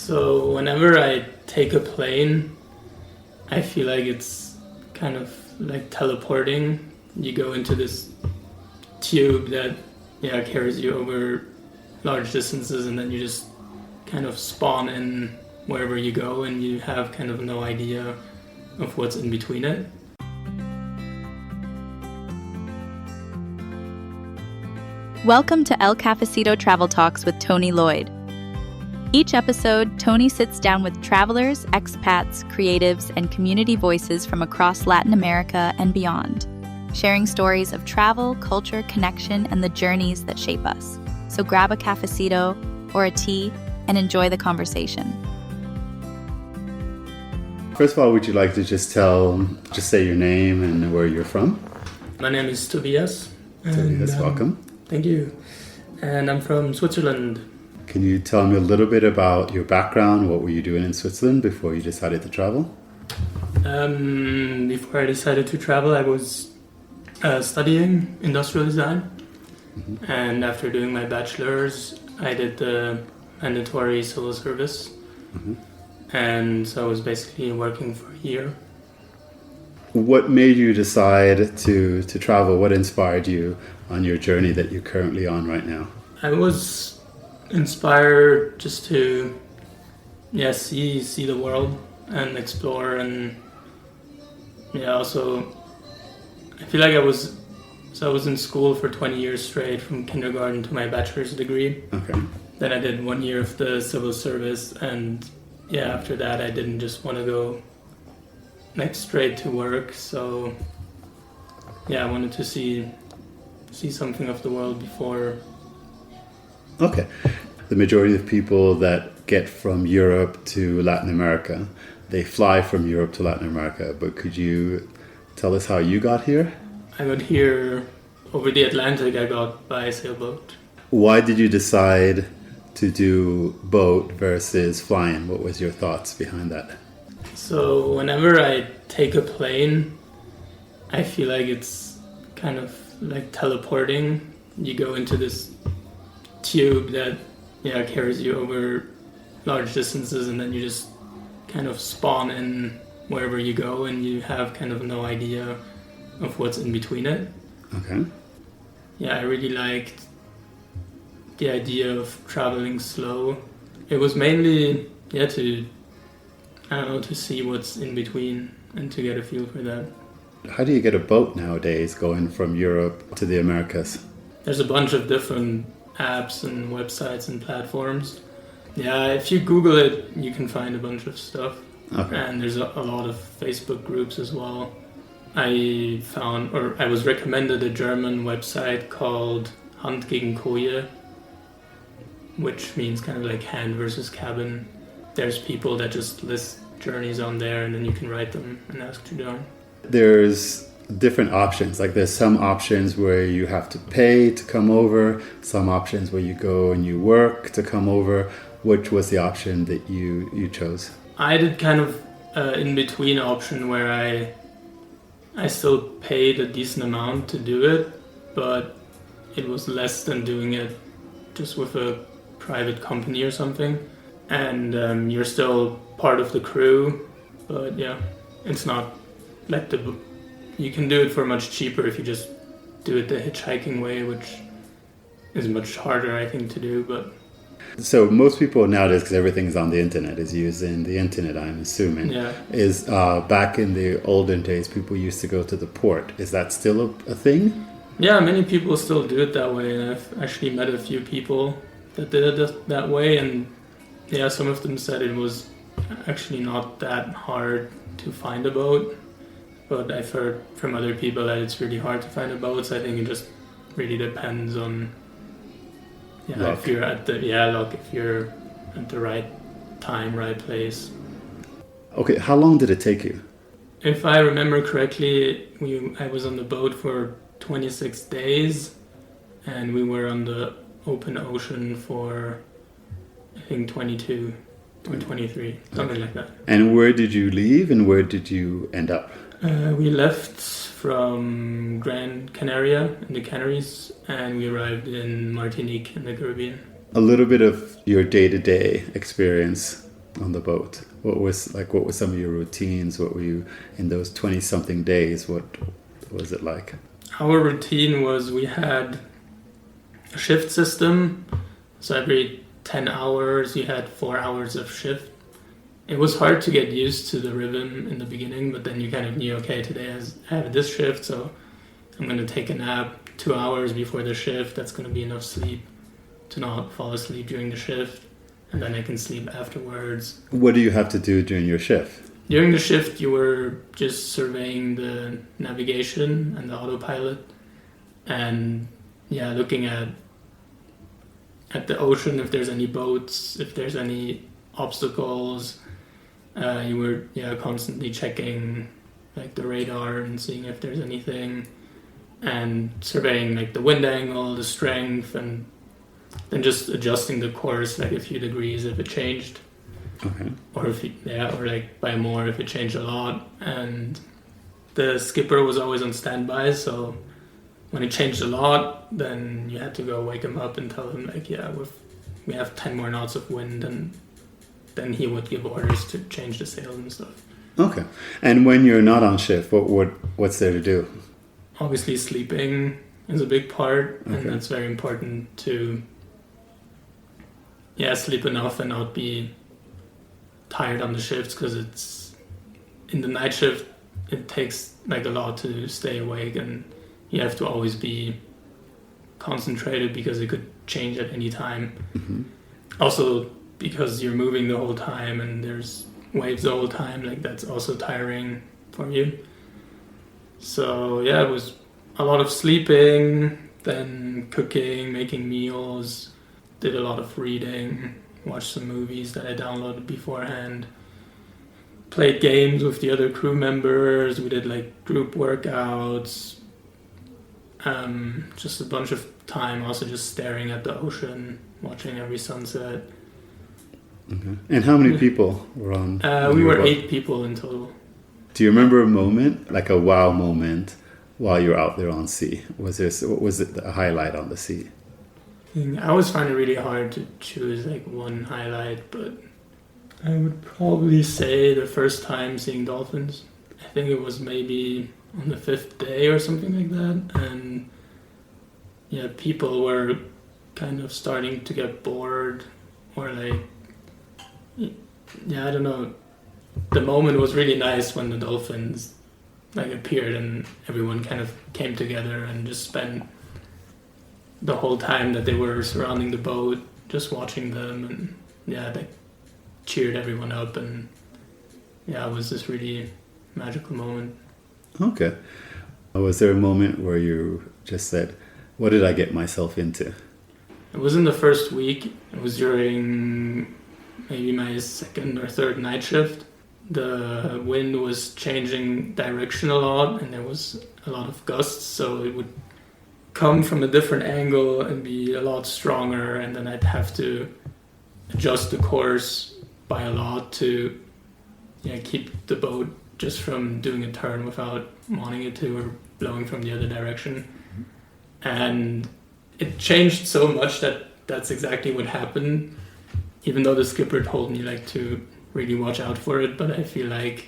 So whenever I take a plane, I feel like it's kind of like teleporting. You go into this tube that carries you over large distances, and then you just kind of spawn in wherever you go, and you have kind of no idea of what's in between it. Welcome to Cafecito Travel Talks with Tony Lloyd. Each episode, Tony sits down with travelers, expats, creatives, and community voices from across Latin America and beyond, sharing stories of travel, culture, connection, and the journeys that shape us. So grab a cafecito or a tea and enjoy the conversation. First of all, would you like to just say your name and where you're from? My name is Tobias. Tobias, welcome. Thank you. And I'm from Switzerland. Can you tell me a little bit about your background? What were you doing in Switzerland before you decided to travel? Before I decided to travel, I was studying industrial design. Mm-hmm. And after doing my bachelor's, I did the mandatory civil service. Mm-hmm. And so I was basically working for a year. What made you decide to travel? What inspired you on your journey that you're currently on right now? I was inspired just to see the world and explore, and also I feel like I was in school for 20 years straight, from kindergarten to my bachelor's degree. Okay. Then I did 1 year of the civil service, and after that I didn't just want to go straight to work, so I wanted to see something of the world before. Okay. The majority of people that get from Europe to Latin America, they fly from Europe to Latin America, but could you tell us how you got here? I got here over the Atlantic. I got by sailboat. Why did you decide to do boat versus flying? What was your thoughts behind that? So whenever I take a plane, I feel like it's kind of like teleporting. You go into this tube that carries you over large distances, and then you just kind of spawn in wherever you go, and you have kind of no idea of what's in between it. Okay. I really liked the idea of traveling slow. It was mainly to see what's in between and to get a feel for that. How do you get a boat nowadays going from Europe to the Americas? There's a bunch of different apps and websites and platforms. If you Google it, you can find a bunch of stuff. Okay. And there's a lot of Facebook groups as well. I was recommended a German website called Hand gegen Koje, which means kind of like hand versus cabin. There's people that just list journeys on there, and then you can write them and ask to join. There's different options. Like there's some options where you have to pay to come over, some options where you go and you work to come over. Which was the option that you chose? I did kind of in-between option where I still paid a decent amount to do it, but it was less than doing it just with a private company or something. And you're still part of the crew, but it's not like you can do it for much cheaper if you just do it the hitchhiking way, which is much harder, I think, to do. But so most people nowadays, because everything's on the internet, is using the internet, I'm assuming. Yeah. Is back in the olden days, people used to go to the port. Is that still a thing? Yeah, many people still do it that way, and I've actually met a few people that did it that way, and some of them said it was actually not that hard to find a boat. But I've heard from other people that it's really hard to find a boat, so I think it just really depends on luck. If you're at if you're at the right time, right place. Okay, how long did it take you? If I remember correctly, I was on the boat for 26 days, and we were on the open ocean for I think 22 or 23, something like that. And where did you leave and where did you end up? We left from Gran Canaria in the Canaries, and we arrived in Martinique in the Caribbean. A little bit of your day-to-day experience on the boat? What were some of your routines? What were you in those 20-something days? What was it like? Our routine was we had a shift system. So every 10 hours, you had 4 hours of shift. It was hard to get used to the rhythm in the beginning, but then you kind of knew, okay, today I have this shift, so I'm going to take a nap 2 hours before the shift. That's going to be enough sleep to not fall asleep during the shift, and then I can sleep afterwards. What do you have to do during your shift? During the shift, you were just surveying the navigation and the autopilot, and looking at the ocean, if there's any boats, if there's any obstacles. You were constantly checking like the radar and seeing if there's anything, and surveying like the wind angle, the strength, and then just adjusting the course like a few degrees if it changed. Okay. Or or like by more if it changed a lot. And the skipper was always on standby, so when it changed a lot, then you had to go wake him up and tell him like, we have 10 more knots of wind, and then he would give orders to change the sails and stuff. Okay. And when you're not on shift, what's there to do? Obviously sleeping is a big part, okay. And that's very important to sleep enough and not be tired on the shifts, because it's in the night shift it takes like a lot to stay awake, and you have to always be concentrated because it could change at any time. Mm-hmm. Also because you're moving the whole time and there's waves the whole time, like that's also tiring for you. So it was a lot of sleeping, then cooking, making meals, did a lot of reading, watched some movies that I downloaded beforehand, played games with the other crew members, we did like group workouts, just a bunch of time also just staring at the ocean, watching every sunset. Okay. And how many people were on? We were 8 people in total. Do you remember a moment, like a wow moment, while you were out there on sea? What was it a highlight on the sea? I always find it really hard to choose like one highlight, but I would probably say the first time seeing dolphins. I think it was maybe on the 5th day or something like that, and people were kind of starting to get bored, or like I don't know. The moment was really nice when the dolphins like appeared and everyone kind of came together and just spent the whole time that they were surrounding the boat just watching them, and they cheered everyone up, and it was this really magical moment. Okay. Was there a moment where you just said, what did I get myself into? It was in the first week. It was during maybe my 2nd or 3rd night shift. The wind was changing direction a lot, and there was a lot of gusts, so it would come from a different angle and be a lot stronger, and then I'd have to adjust the course by a lot to keep the boat just from doing a turn without wanting it to, or blowing from the other direction. And it changed so much that that's exactly what happened, even though the skipper told me like to really watch out for it, but I feel like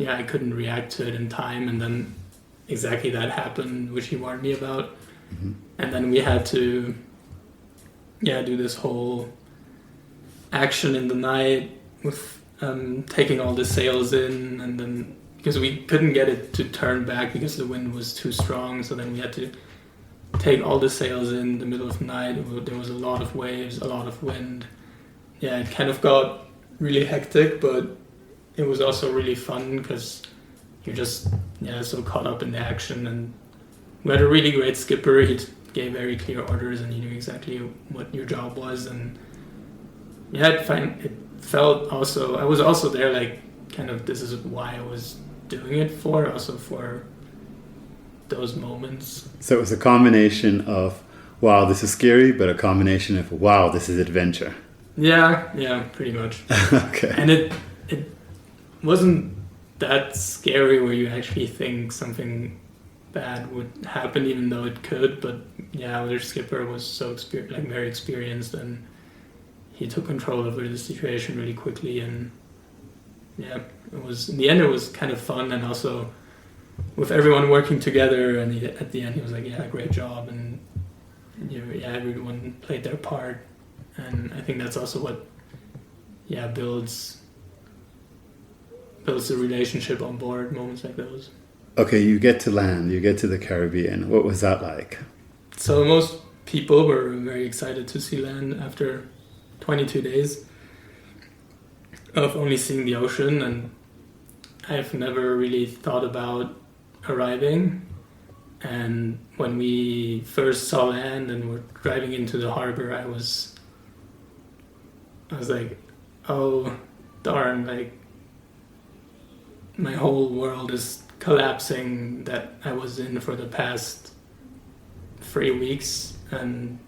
I couldn't react to it in time, and then exactly that happened, which he warned me about. Mm-hmm. And then we had to do this whole action in the night with taking all the sails in, and then because we couldn't get it to turn back because the wind was too strong, so then we had to take all the sails in the middle of the night. There was a lot of waves, a lot of wind. It kind of got really hectic, but it was also really fun because you're just so caught up in the action. And we had a really great skipper. He gave very clear orders, and he knew exactly what your job was. And it felt also, I was also there like kind of, this is why I was doing it for, also for those moments. So it was a combination of, wow, this is scary, but a combination of, wow, this is adventure. Yeah, pretty much. Okay. And it wasn't that scary where you actually think something bad would happen, even though it could. But their skipper was so very experienced, and he took control over the situation really quickly, and yeah, it was, in the end it was kind of fun, and also with everyone working together, and at the end he was like, yeah, great job, and yeah, everyone played their part, and I think that's also what builds the relationship on board, moments like those. Okay, you get to land, you get to the Caribbean. What was that like? So most people were very excited to see land after 22 days of only seeing the ocean, and I've never really thought about arriving. And when we first saw land and were driving into the harbor, I was like, oh darn, like my whole world is collapsing that I was in for the past 3 weeks. And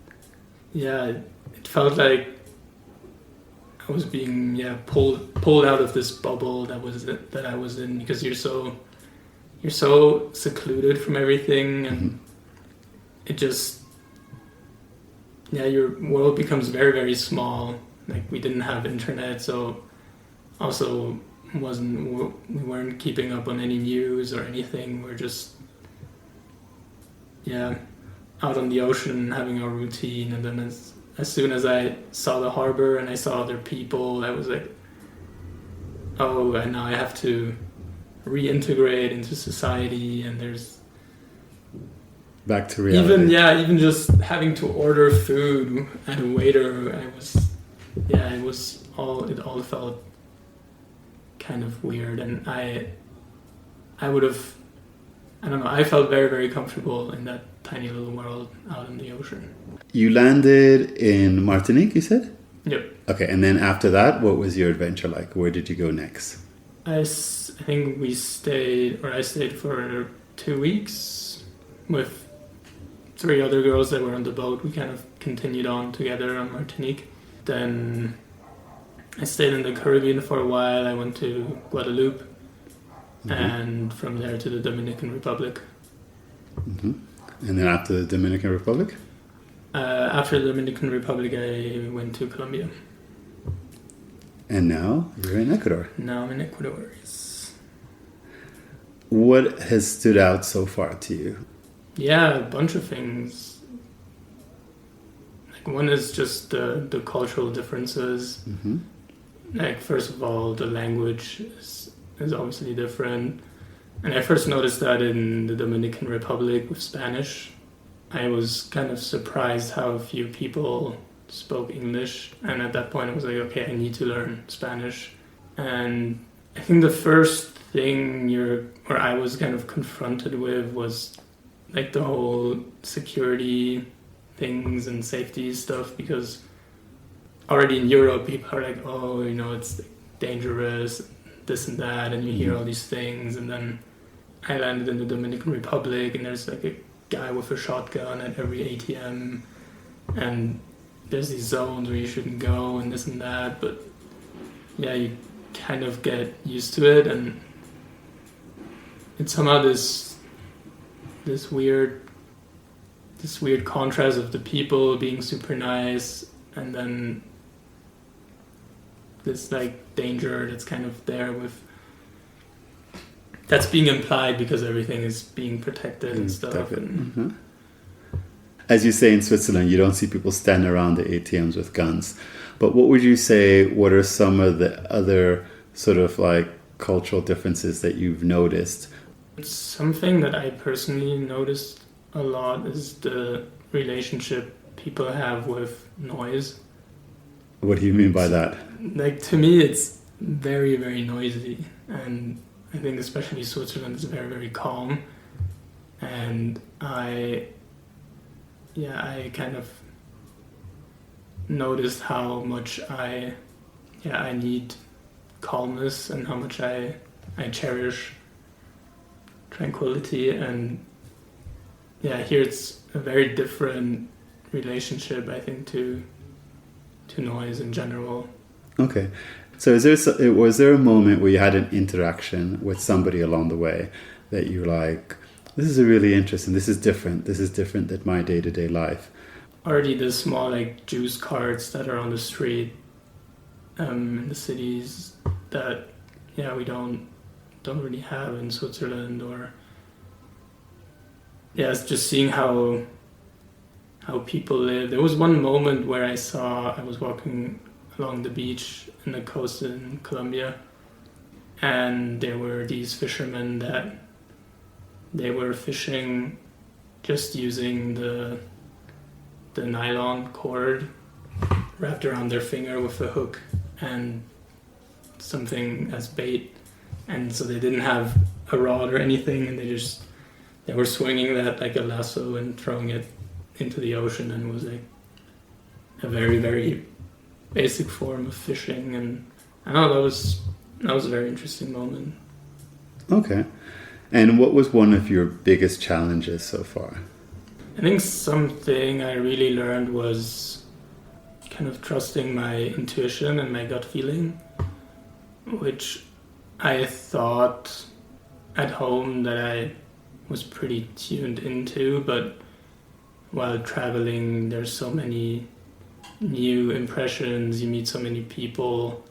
yeah, it felt like I was being pulled out of this bubble that I was in, because you're so secluded from everything, and it just your world becomes very, very small. Like, we didn't have internet, so also we weren't keeping up on any news or anything. We're just out on the ocean having our routine, and then as soon as I saw the harbor and I saw other people, I was like, oh, and now I have to reintegrate into society, and there's back to reality. Even just having to order food at a waiter, it all felt kind of weird, and I felt very, very comfortable in that tiny little world out in the ocean. You landed in Martinique, you said? Yep. Okay, and then after that, what was your adventure like? Where did you go next? I think I stayed for 2 weeks with 3 other girls that were on the boat. We kind of continued on together on Martinique. Then I stayed in the Caribbean for a while. I went to Guadeloupe, and from there to the Dominican Republic. Mm-hmm. And then after the Dominican Republic? After the Dominican Republic, I went to Colombia. And now you're in Ecuador. Now I'm in Ecuador, yes. What has stood out so far to you? Yeah, a bunch of things. Like, one is just the cultural differences. Mm-hmm. Like, first of all, the language is obviously different. And I first noticed that in the Dominican Republic with Spanish. I was kind of surprised how few people spoke English, and at that point I was like, okay, I need to learn Spanish. And I think the first thing I was kind of confronted with was like the whole security things and safety stuff, because already in Europe people are like, oh, it's dangerous, this and that, and you hear all these things. And then I landed in the Dominican Republic, and there's like a guy with a shotgun at every ATM, and there's these zones where you shouldn't go and this and that, but you kind of get used to it, and it's somehow this weird contrast of the people being super nice, and then this like danger that's kind of there that's being implied because everything is being protected and stuff. And as you say, in Switzerland, you don't see people standing around the ATMs with guns. But what would you say, what are some of the other sort of like cultural differences that you've noticed? Something that I personally noticed a lot is the relationship people have with noise. What do you mean by that? Like, to me, it's very, very noisy. And I think especially Switzerland is very, very calm. And I kind of noticed how much I need calmness, and how much I cherish tranquility. And here it's a very different relationship, I think, to noise in general. Okay. So was there a moment where you had an interaction with somebody along the way that you're like, this is really interesting, this is different than my day-to-day life? already the small like juice carts that are on the street in the cities that we don't really have in Switzerland. Or it's just seeing how people live. There was one moment where I was walking along the beach in the coast in Colombia, and there were these fishermen that they were fishing just using the nylon cord wrapped around their finger with a hook and something as bait, and so they didn't have a rod or anything, and they were swinging that like a lasso and throwing it into the ocean, and it was like a very, very basic form of fishing. And I don't know, that was a very interesting moment. Okay. And what was one of your biggest challenges so far? I think something I really learned was kind of trusting my intuition and my gut feeling, which I thought at home that I was pretty tuned into, but while traveling, there's so many new impressions. You meet so many people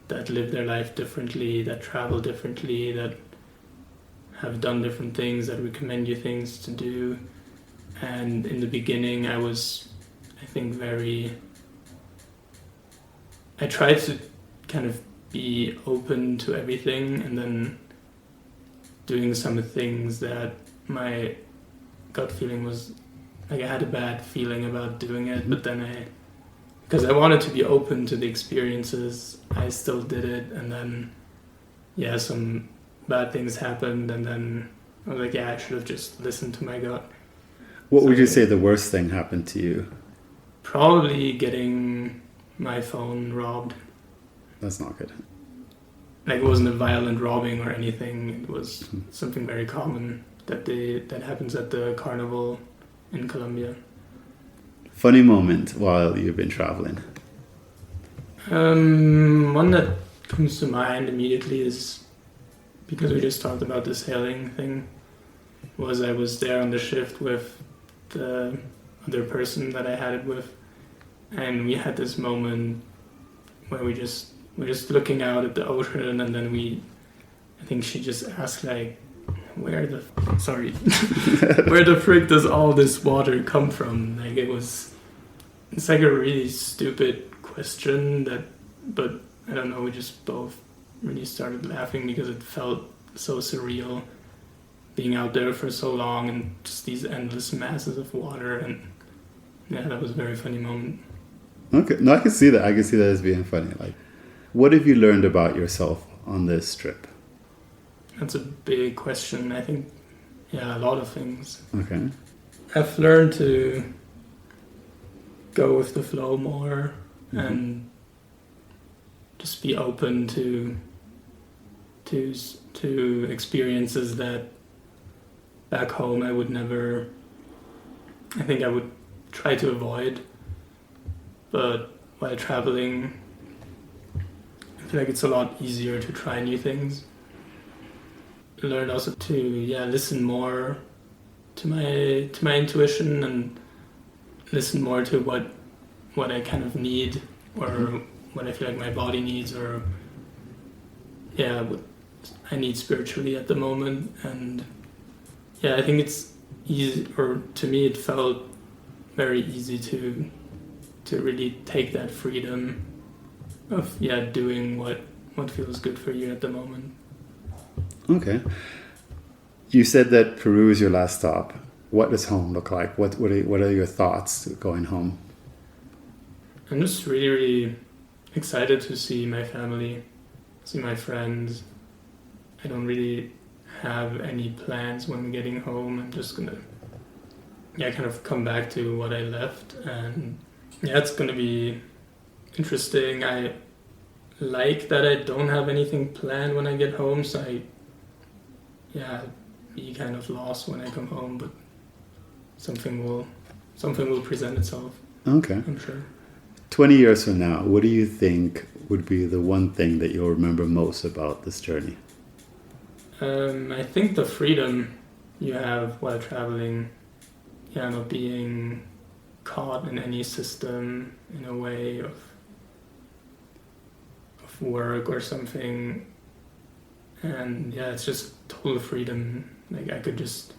that live their life differently, that travel differently, that have done different things, that recommend you things to do. And in the beginning, I tried to kind of be open to everything, and then doing some things that my gut feeling was like I had a bad feeling about doing it, but then because I wanted to be open to the experiences, I still did it, and then some bad things happened, and then I was like, I should have just listened to my gut. What would you say the worst thing happened to you? Probably getting my phone robbed. That's not good. Like, it wasn't a violent robbing or anything. It was something very common that happens at the carnival in Colombia. Funny moment while you've been traveling? One that comes to mind immediately is, because we just talked about the sailing thing, was I was there on the shift with the other person that I had it with, and we had this moment where we're just looking out at the ocean, and then I think she just asked like, where the frick does all this water come from? Like, it's like a really stupid question but I don't know, we just both really started laughing because it felt so surreal being out there for so long and just these endless masses of water, and that was a very funny moment. Okay, no, I can see that. I can see that as being funny. Like, what have you learned about yourself on this trip? That's a big question. I think, a lot of things. Okay. I've learned to go with the flow more, and just be open to experiences that back home I would try to avoid. But while traveling, I feel like it's a lot easier to try new things. I learned also to listen more to my intuition, and listen more to what I kind of need, or what I feel like my body needs, or what I need spiritually at the moment. And I think it's easy, or to me it felt very easy to really take that freedom of doing what feels good for you at the moment. Okay. You said that Peru is your last stop. What does home look like? What are your thoughts going home? I'm just really, really excited to see my family, see my friends. I don't really have any plans when getting home. I'm just gonna kind of come back to what I left, and it's gonna be interesting. I like that I don't have anything planned when I get home, so I'll be kind of lost when I come home, but something will present itself. Okay. I'm sure. 20 years from now, what do you think would be the one thing that you'll remember most about this journey? I think the freedom you have while traveling, not being caught in any system in a way of work or something. And yeah, it's just total freedom. Like, I could just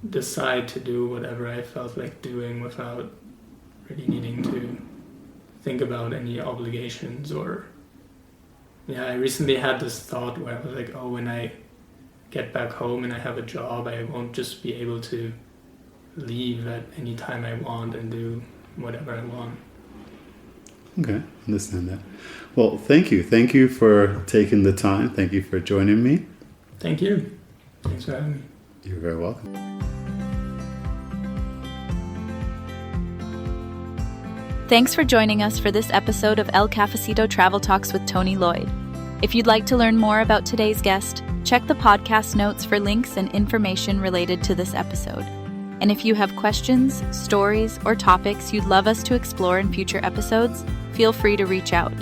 decide to do whatever I felt like doing without really needing to think about any obligations. Or I recently had this thought where I was like, oh, when I get back home and I have a job, I won't just be able to leave at any time I want and do whatever I want. Okay, understand that. Well, thank you. Thank you for taking the time. Thank you for joining me. Thank you. Thanks for having me. You're very welcome. Thanks for joining us for this episode of El Cafecito Travel Talks with Tony Lloyd. If you'd like to learn more about today's guest, check the podcast notes for links and information related to this episode. And if you have questions, stories, or topics you'd love us to explore in future episodes, feel free to reach out.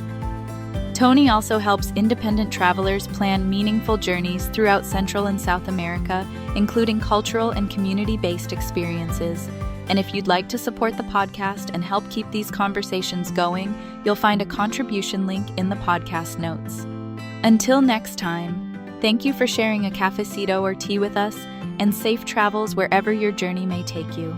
Tony also helps independent travelers plan meaningful journeys throughout Central and South America, including cultural and community-based experiences. And if you'd like to support the podcast and help keep these conversations going, you'll find a contribution link in the podcast notes. Until next time, thank you for sharing a cafecito or tea with us, and safe travels wherever your journey may take you.